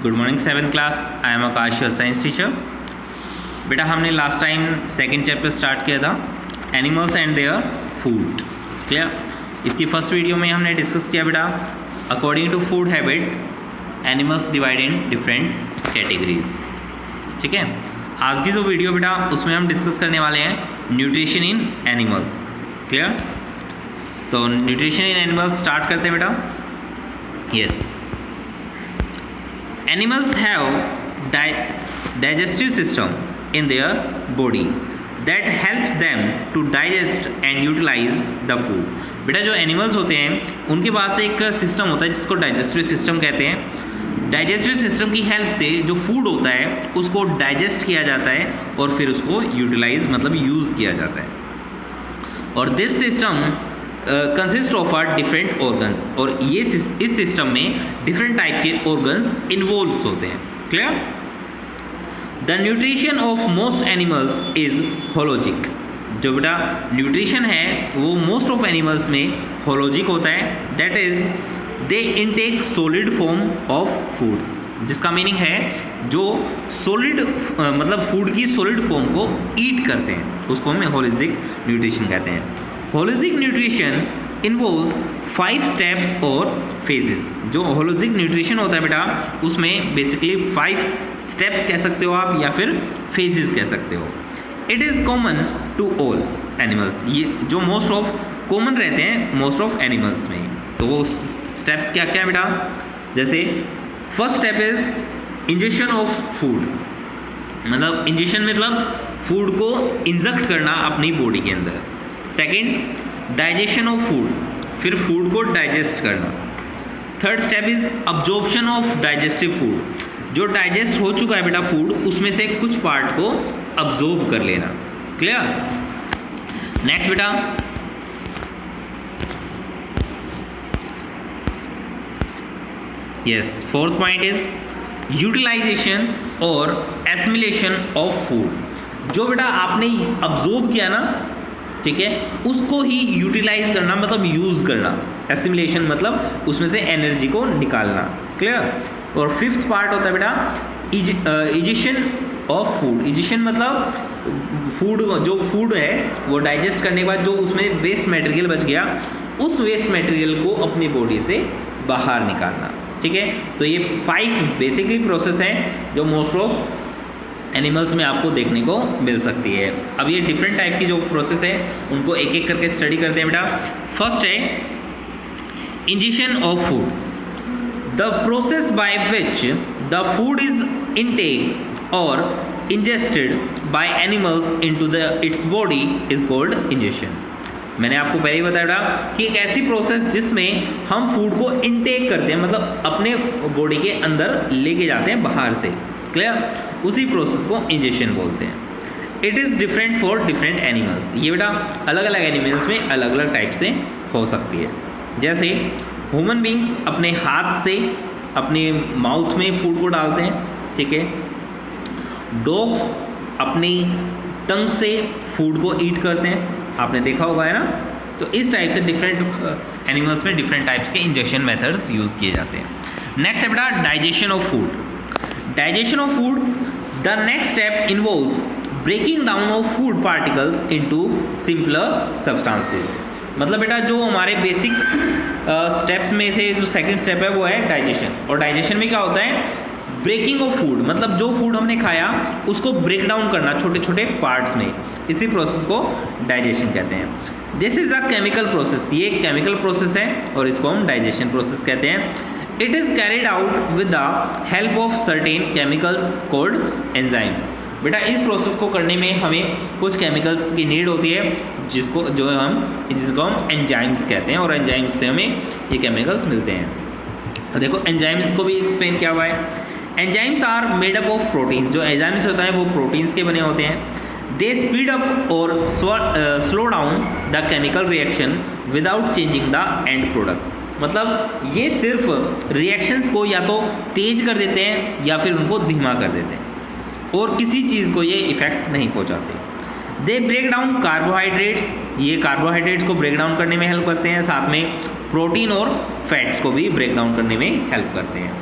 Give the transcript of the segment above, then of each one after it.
Good morning 7th class. I am Akash your science teacher. बेटा हमने last time second chapter start किया था animals and their food. Clear. इसकी first video में हमने डिस्कस किया बेटा according to food habit animals divide in different categories. ठीक है। आज की जो वीडियो बेटा उसमें हम डिस्कस करने वाले हैं न्यूट्रिशन इन एनिमल्स। क्लियर। तो न्यूट्रिशन इन एनिमल्स स्टार्ट करते हैं बेटा। Yes, animals have digestive system in their body that helps them to digest and utilize the food। बेटा जो एनिमल्स होते हैं उनके पास एक सिस्टम होता है जिसको डाइजेस्टिव सिस्टम कहते हैं। डाइजेस्टिव सिस्टम की हेल्प से जो फूड होता है उसको डाइजेस्ट किया जाता है और फिर उसको यूटिलाइज मतलब यूज़ किया जाता है। और this system consist of are different organs, और ये इस सिस्टम में डिफरेंट टाइप के ऑर्गन्स इन्वॉल्व होते हैं। Clear. The nutrition of most animals is holozoic. जो बेटा न्यूट्रिशन है वो मोस्ट ऑफ एनिमल्स में होलोजिक होता है। That is they intake solid form of foods, जिसका मीनिंग है जो सॉलिड मतलब फूड की सॉलिड फॉर्म को ईट करते हैं उसको हम होलिस्टिक न्यूट्रिशन कहते हैं। होलिस्टिक न्यूट्रिशन इन्वॉल्व्स 5 स्टेप्स और फेजेस। जो होलिस्टिक न्यूट्रिशन होता है बेटा उसमें बेसिकली 5 स्टेप्स कह सकते हो आप या फिर फेजेस कह सकते हो। It is common to all animals. ये जो मोस्ट ऑफ कॉमन रहते हैं मोस्ट ऑफ एनिमल्स में। तो वो स्टेप्स क्या क्या बेटा, जैसे first step is injection of food. मतलब इंजेक्शन मतलब फूड को इंजेक्ट करना अपनी बॉडी के अंदर। सेकेंड डाइजेशन ऑफ फूड, फिर फूड को डाइजेस्ट करना। Third step is absorption of digestive food. जो डाइजेस्ट हो चुका है बेटा फूड उसमें से कुछ पार्ट को अब्जॉर्ब कर लेना। क्लियर। नेक्स्ट बेटा yes, fourth point is utilization और एसिमिलेशन ऑफ फूड। जो बेटा आपने अब्जॉर्ब किया ना, ठीक है, उसको ही यूटिलाइज करना मतलब यूज़ करना। एसिमिलेशन मतलब उसमें से एनर्जी को निकालना। क्लियर। और फिफ्थ पार्ट होता है बेटा इजेशन ऑफ फूड। इजेशन मतलब फूड, जो फूड है वो डाइजेस्ट करने के बाद जो उसमें वेस्ट मटेरियल बच गया उस वेस्ट मटेरियल को अपनी बॉडी से बाहर निकालना। ठीक है। तो ये 5 बेसिकली प्रोसेस हैं जो मोस्ट ऑफ एनिमल्स में आपको देखने को मिल सकती है। अब ये डिफरेंट टाइप की जो प्रोसेस है उनको एक एक करके स्टडी करते हैं बेटा। फर्स्ट है injection of food. The process by which the food is intake और ingested by animals into the its body is called injection. मैंने आपको पहले ही बताया बेटा कि एक ऐसी प्रोसेस जिसमें हम फूड को इनटेक करते हैं मतलब अपने बॉडी के अंदर लेके जाते हैं बाहर से। क्लियर। उसी प्रोसेस को इंजेक्शन बोलते हैं। It is different for different animals. ये बेटा अलग अलग एनिमल्स में अलग अलग टाइप से हो सकती है। जैसे ह्यूमन बींग्स अपने हाथ से अपने माउथ में फूड को डालते हैं। ठीक है। डॉग्स अपनी टंग से फूड को ईट करते हैं, आपने देखा होगा है ना। तो इस टाइप से डिफरेंट एनिमल्स में डिफरेंट टाइप्स के इंजेक्शन मेथड्स यूज़ किए जाते हैं। नेक्स्ट है बेटा digestion of food. Digestion of food, the next step involves breaking down of food particles into simpler substances। मतलब बेटा जो हमारे बेसिक स्टेप्स में से जो सेकंड स्टेप है वो है डाइजेशन। और डाइजेशन में क्या होता है, ब्रेकिंग ऑफ फूड मतलब जो फूड हमने खाया उसको ब्रेक डाउन करना छोटे छोटे पार्ट्स में। इसी प्रोसेस को डाइजेशन कहते हैं। This is a chemical process. ये एक केमिकल प्रोसेस है और इसको हम डाइजेशन प्रोसेस कहते हैं। It is carried out with the help of certain chemicals called enzymes। बेटा इस प्रोसेस को करने में हमें कुछ केमिकल्स की नीड होती है जिसको हम एंजाइम्स कहते हैं, और एंजाइम्स से हमें ये केमिकल्स मिलते हैं। और देखो एंजाइम्स को भी एक्सप्लेन किया हुआ है। Enzymes are made up of protein. जो एंजाइम्स होता है वो प्रोटीन्स के बने होते हैं। दे स्पीड अप और slow down the chemical reaction without changing the end product. मतलब ये सिर्फ रिएक्शंस को या तो तेज कर देते हैं या फिर उनको धीमा कर देते हैं और किसी चीज़ को ये इफ़ेक्ट नहीं पहुंचाते। They break down carbohydrates. ये कार्बोहाइड्रेट्स को ब्रेक डाउन करने में हेल्प करते हैं, साथ में प्रोटीन और फैट्स को भी ब्रेक डाउन करने में हेल्प करते हैं।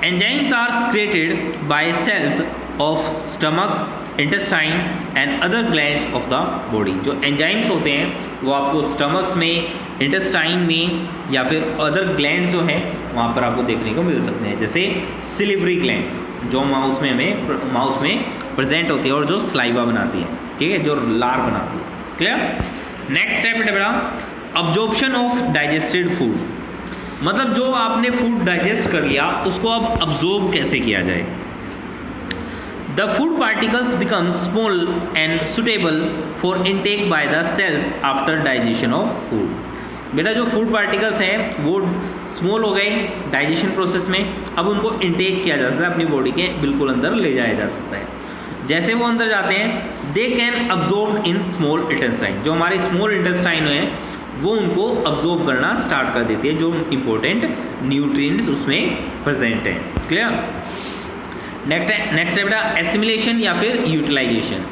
Enzymes are created by cells of stomach, intestine and other glands of the body. जो एंजाइम्स होते हैं वो आपको स्टमक्स में, इंटेस्टाइन में या फिर अदर ग्लैंड्स जो हैं वहाँ पर आपको देखने को मिल सकते हैं, जैसे सिलिवरी ग्लैंड्स जो माउथ में प्रेजेंट होती है और जो स्लाइवा बनाती है, ठीक है, जो लार बनाती है। क्लियर। नेक्स्ट स्टेप है बेटा अब्जॉर्प्शन ऑफ डाइजेस्टेड फूड, मतलब जो आपने फूड डाइजेस्ट कर लिया उसको अब अब्जॉर्ब कैसे किया जाए। The food particles become small and suitable for intake by the cells after digestion of food. बेटा जो फूड पार्टिकल्स हैं वो स्मॉल हो गए डाइजेशन प्रोसेस में, अब उनको इनटेक किया जा सकता है, अपनी बॉडी के बिल्कुल अंदर ले जाया जा सकता है। जैसे वो अंदर जाते हैं they can absorb in small intestine, जो हमारी स्मॉल इंटेस्टाइन है वो उनको अब्जॉर्ब करना स्टार्ट कर देती है, जो इंपॉर्टेंट न्यूट्रिएंट्स उसमें प्रेजेंट हैं। क्लियर। नेक्स्ट है बेटा एसिमिलेशन या फिर utilization.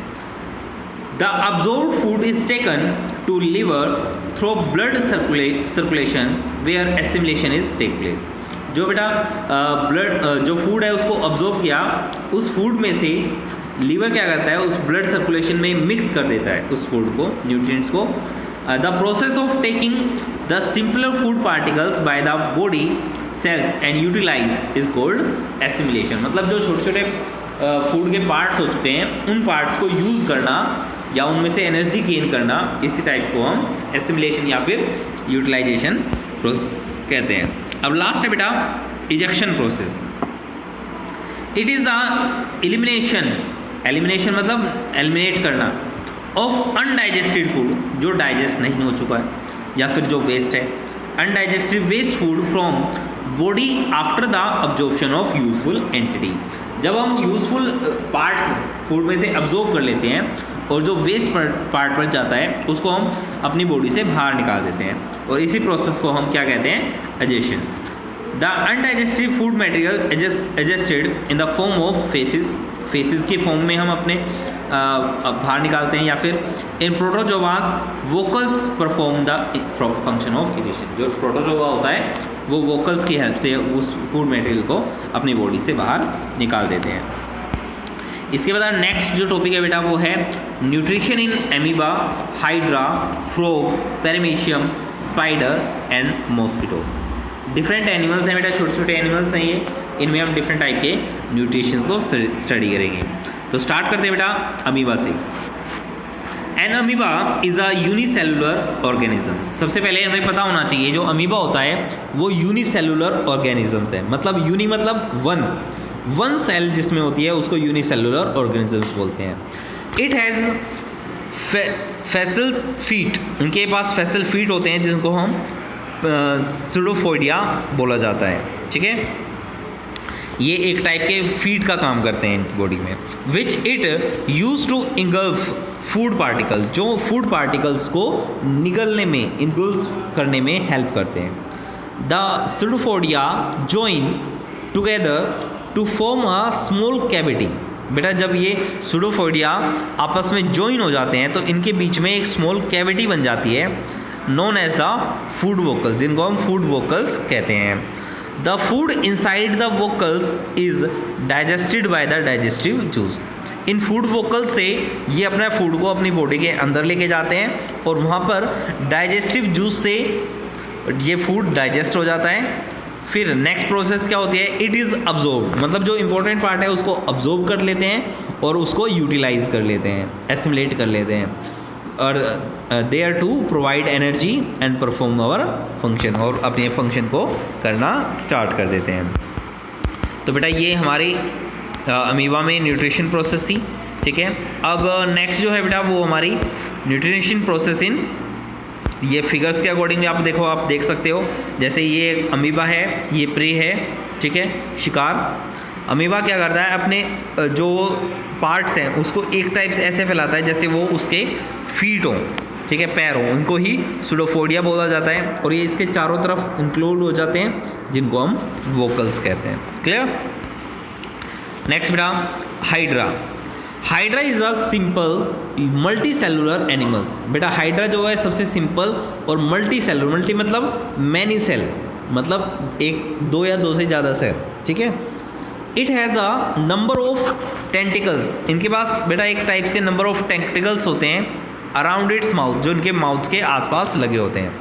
The absorbed food is taken to liver through blood circulation where assimilation is take place. जो बेटा जो फूड है उसको अब्जॉर्ब किया, उस फूड में से लीवर क्या करता है, उस ब्लड सर्कुलेशन में मिक्स कर देता है उस फूड को, न्यूट्रिएंट्स को। The process of taking the simpler food particles by the body cells and utilize is called assimilation. मतलब जो छोटे छोटे फूड के पार्ट्स हो चुके हैं उन पार्ट्स को यूज़ करना या उनमें से एनर्जी गेन करना, इसी टाइप को हम एसिमिलेशन या फिर यूटिलाइजेशन प्रोसेस कहते हैं। अब लास्ट है बेटा ejection process. It is the elimination मतलब एलिमिनेट करना ऑफ अनडाइजेस्टेड फूड, जो डाइजेस्ट नहीं हो चुका है या फिर जो वेस्ट है, undigested waste food from body after the absorption of useful entity. जब हम यूजफुल पार्ट्स फूड में से अब्जॉर्ब कर लेते हैं और जो वेस्ट पार्ट पर जाता है उसको हम अपनी बॉडी से बाहर निकाल देते हैं, और इसी प्रोसेस को हम क्या कहते हैं, egestion. The undigested food material egested in the form of faeces के फॉर्म में हम अपने बाहर निकालते हैं, या फिर in protozoans vacuoles perform the function of egestion. जो प्रोटोजोवा होता है वो वोकल्स की हेल्प से उस फूड मटेरियल को अपनी बॉडी से बाहर निकाल देते हैं। इसके बाद नेक्स्ट जो टॉपिक है बेटा वो है nutrition in amoeba, hydra, frog, paramecium, spider and mosquito. Different animals हैं बेटा, छोटे छोटे एनिमल्स हैं ये, इनमें हम डिफरेंट टाइप के न्यूट्रिशंस को स्टडी करेंगे। तो स्टार्ट करते हैं बेटा अमीबा से। An amoeba is a unicellular organism. सबसे पहले हमें पता होना चाहिए जो अमीबा होता है वो यूनिसेलुलर ऑर्गेनिजम्स है। मतलब यूनी मतलब वन सेल जिसमें होती है उसको यूनिसेलुलर ऑर्गेनिजम्स बोलते हैं। इट हैज़ फैसल फीट, उनके पास फैसल फीट होते हैं जिनको हम सुडोफोइडिया बोला जाता है, ठीक है। ये एक टाइप के फीट का काम करते हैं बॉडी में, which it use to engulf food particle, जो फूड पार्टिकल्स को निगलने में, इंगल्फ करने में हेल्प करते हैं। The pseudopodia join together to form a small cavity. बेटा जब ये सुडोफोइडिया आपस में जॉइन हो जाते हैं तो इनके बीच में एक स्मॉल कैविटी बन जाती है, known as the food vacuoles, जिनको हम फूड वोकल्स कहते हैं। The food inside the vacuoles is digested by the digestive juice. In food vacuoles से ये अपना फूड को अपनी बॉडी के अंदर लेके जाते हैं और वहाँ पर डाइजेस्टिव जूस से ये फूड डाइजेस्ट हो जाता है। फिर नेक्स्ट प्रोसेस क्या होती है, इट इज़ अब्जॉर्ब, मतलब जो इंपॉर्टेंट पार्ट है उसको अब्जॉर्ब कर लेते हैं और उसको यूटिलाइज कर लेते हैं, एसिमुलेट कर लेते हैं, और they are to provide energy and perform our function, और अपने फंक्शन को करना स्टार्ट कर देते हैं। तो बेटा ये हमारी अमीबा में न्यूट्रिशन प्रोसेस थी, ठीक है। अब नेक्स्ट जो है बेटा वो हमारी न्यूट्रिशन प्रोसेस इन, ये फिगर्स के अकॉर्डिंग आप देखो, आप देख सकते हो, जैसे ये अमीबा है, ये प्रे है, ठीक है, शिकार। अमीबा क्या करता है, अपने जो पार्ट्स हैं उसको एक टाइप से ऐसे फैलाता है जैसे वो उसके फीट हों, ठीक है, पैर हों, उनको ही सुडोफोडिया बोला जाता है, और ये इसके चारों तरफ इंक्लूड हो जाते हैं जिनको हम वोकल्स कहते हैं। क्लियर। नेक्स्ट बेटा hydra. Hydra is a simple multi cellular animals. बेटा हाइड्रा जो है सबसे सिंपल और मल्टी सेलुलर, मल्टी मतलब मैनी सेल, मतलब एक, दो या दो से ज़्यादा सेल, ठीक है। It has a number of tentacles, इनके पास बेटा एक टाइप के नंबर ऑफ टेंटिकल्स होते हैं अराउंड इट्स माउथ, जो इनके माउथ के आसपास लगे होते हैं,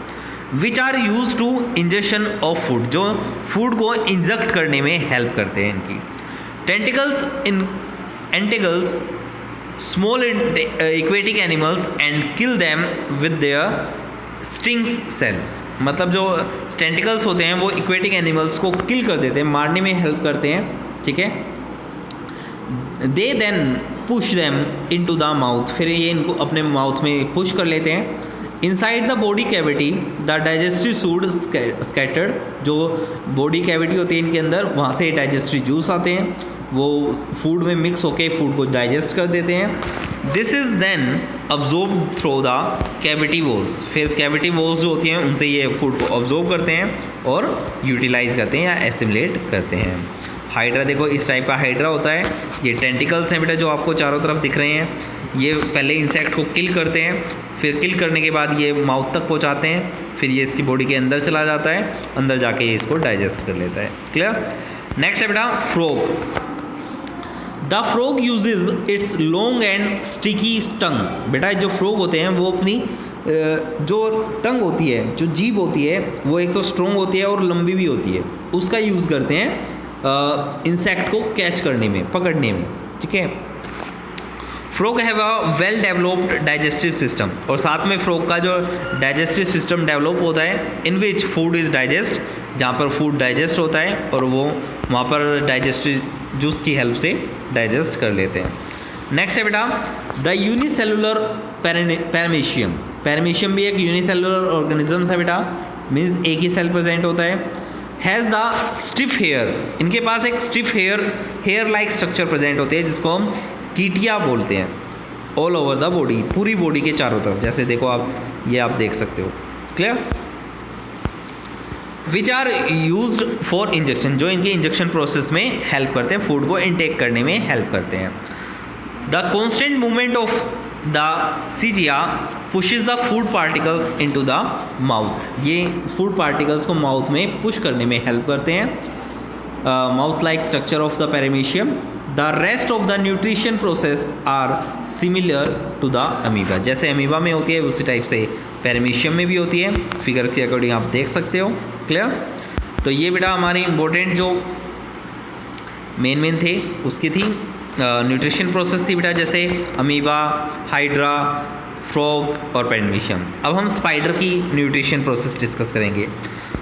which are use to injection of food, जो फूड को इंजेक्ट करने में हेल्प करते हैं इनकी। Tentacles in tentacles small aquatic animals and kill them with their stings cells, मतलब जो टेंटिकल्स होते हैं वो एक्वेटिक एनिमल्स को किल कर देते हैं, मारने में हेल्प करते हैं, ठीक है। They then push them into the mouth, फिर ये इनको अपने माउथ में पुश कर लेते हैं। Inside the body cavity the digestive food scattered, जो बॉडी कैविटी होती है इनके अंदर, वहाँ से डाइजेस्टिव जूस आते हैं, वो फूड में मिक्स होके फूड को डाइजेस्ट कर देते हैं। This is then absorb through the cavity walls, फिर कैविटी वॉल्स जो होती हैं उनसे ये फूड को अब्जॉर्ब करते हैं और यूटिलाइज करते हैं या एसिमुलेट करते हैं। हाइड्रा देखो इस टाइप का हाइड्रा होता है, ये टेंटिकल्स हैं बेटा जो आपको चारों तरफ दिख रहे हैं, ये पहले इंसेक्ट को किल करते हैं, फिर किल करने के बाद ये माउथ तक पहुंचाते हैं, फिर ये इसकी बॉडी के अंदर चला जाता है, अंदर जाके ये इसको डाइजेस्ट कर लेता है। क्लियर। नेक्स्ट है बेटा frog. The frog usage it's long and sticky tongue, बेटा जो फ्रॉग होते हैं वो अपनी जो टंग होती है, जो जीभ होती है, वो एक तो स्ट्रॉन्ग होती है और लंबी भी होती है, उसका यूज़ करते हैं इंसेक्ट को कैच करने में, पकड़ने में, ठीक है। Frog have a well developed digestive system, और साथ में फ्रॉग का जो डाइजेस्टिव सिस्टम डेवलप होता है, in which food is digest, जहाँ पर फूड डाइजेस्ट होता है और वो वहाँ पर डाइजेस्टिव जूस की हेल्प से डाइजेस्ट कर लेते हैं। नेक्स्ट है बेटा द यूनिसेलुलर पैरामीशियम। पैरामीशियम भी एक यूनिसेलुलर ऑर्गेनिज्म है बेटा, मीन्स एक ही सेल प्रेजेंट होता है। हैज़ द स्टिफ हेयर, इनके पास एक stiff hair like structure present होते हैं जिसको हम कीटिया बोलते हैं, ऑल ओवर द बॉडी, पूरी बॉडी के चारों तरफ, जैसे देखो आप ये आप देख सकते हो। Clear. Which are used for injection, जो इनके इंजेक्शन प्रोसेस में हेल्प करते हैं, फूड को इनटेक करने में हेल्प करते हैं। The constant movement of the cilia pushes the food particles into the mouth, ये फूड पार्टिकल्स को माउथ में पुश करने में हेल्प करते हैं। Mouth like structure of the paramecium. The rest of the nutrition process are similar to the amoeba, जैसे amoeba में होती है उसी टाइप से पैरामीशियम में भी होती है, फिगर के अकॉर्डिंग आप देख सकते हो। क्लियर। तो ये बेटा हमारी इंपॉर्टेंट जो मेन थे उसकी थी न्यूट्रिशन प्रोसेस थी बेटा, जैसे अमीबा, हाइड्रा, फ्रॉग और पैरामीशियम। अब हम स्पाइडर की न्यूट्रिशन प्रोसेस डिस्कस करेंगे।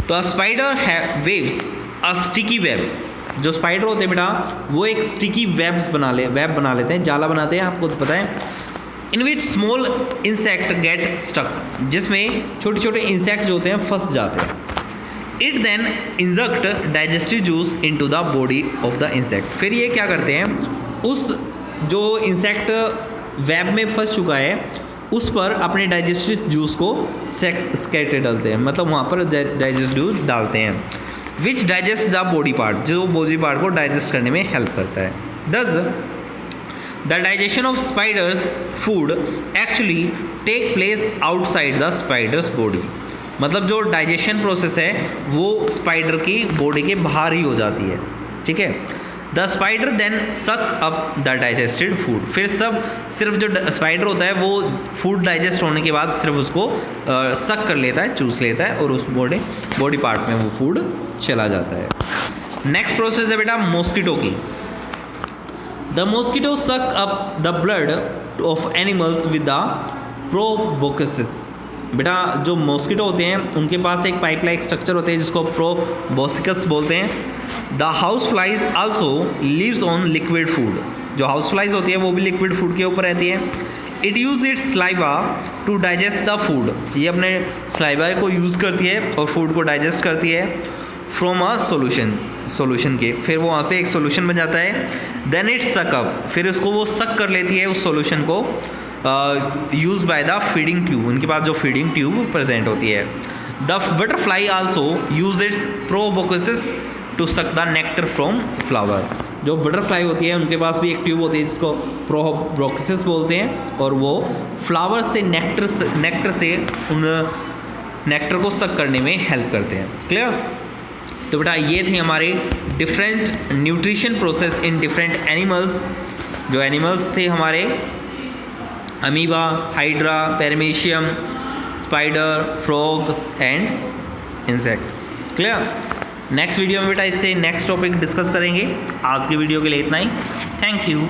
तो a spider waves a sticky web, जो स्पाइडर होते हैं बेटा वो एक स्टिकी वेब बना लेते हैं, जाला बनाते हैं, आपको तो पता है। In which small insect get stuck, जिसमें छोटे छोटे इंसेक्ट जो होते हैं फंस जाते हैं। It then inject digestive juice into the body of the insect, फिर ये क्या करते हैं, उस जो इंसेक्ट वेब में फंस चुका है उस पर अपने डाइजेस्टिव जूस को स्कैटर डालते हैं, मतलब वहाँ पर डाइजेस्टिव जूस डालते हैं। Which digest the body part, जो बॉडी पार्ट को डाइजेस्ट करने में हेल्प करता है। Thus the digestion of spiders food actually take place outside the spiders body, मतलब जो डाइजेशन प्रोसेस है वो स्पाइडर की बॉडी के बाहर ही हो जाती है, ठीक है। द स्पाइडर देन सक अप द डाइजेस्टेड फूड, फिर सिर्फ जो स्पाइडर होता है वो फूड डाइजेस्ट होने के बाद सिर्फ उसको सक कर लेता है, चूस लेता है और उस बॉडी पार्ट में वो फूड चला जाता है। नेक्स्ट प्रोसेस है बेटा मॉस्किटो की। The mosquito suck up the blood of animals with the proboscis, बेटा जो मॉस्किटो होते हैं उनके पास एक पाइप लाइक स्ट्रक्चर होते हैं जिसको प्रोबोसिकस बोलते हैं। The house flies also lives on liquid food, जो हाउस फ्लाइज होती है वो भी लिक्विड फूड के ऊपर रहती है। It use its saliva to digest the food, ये अपने स्लाइवा को यूज़ करती है और फूड को डाइजेस्ट करती है फ्रॉम अ सोल्यूशन के, फिर वो वहाँ पे एक सोल्यूशन बन जाता है। देन इट सक अप, फिर उसको वो सक कर लेती है उस सोल्यूशन को, use by the feeding tube, उनके पास जो फीडिंग ट्यूब प्रेजेंट होती है। The butterfly also use its proboscis to suck the nectar from flower, जो बटरफ्लाई होती है उनके पास भी एक ट्यूब होती है जिसको प्रोबोकसिस बोलते हैं और वो फ्लावर से नेक्टर से उन नेक्टर को सक करने में हेल्प करते हैं। क्लियर। तो बेटा ये थे हमारे different nutrition process in different animals. जो एनिमल्स थे हमारे amoeba, hydra, paramecium, spider, frog and insects. Clear? Next video में बेटा इससे नेक्स्ट टॉपिक डिस्कस करेंगे। आज के वीडियो के लिए इतना ही। Thank you.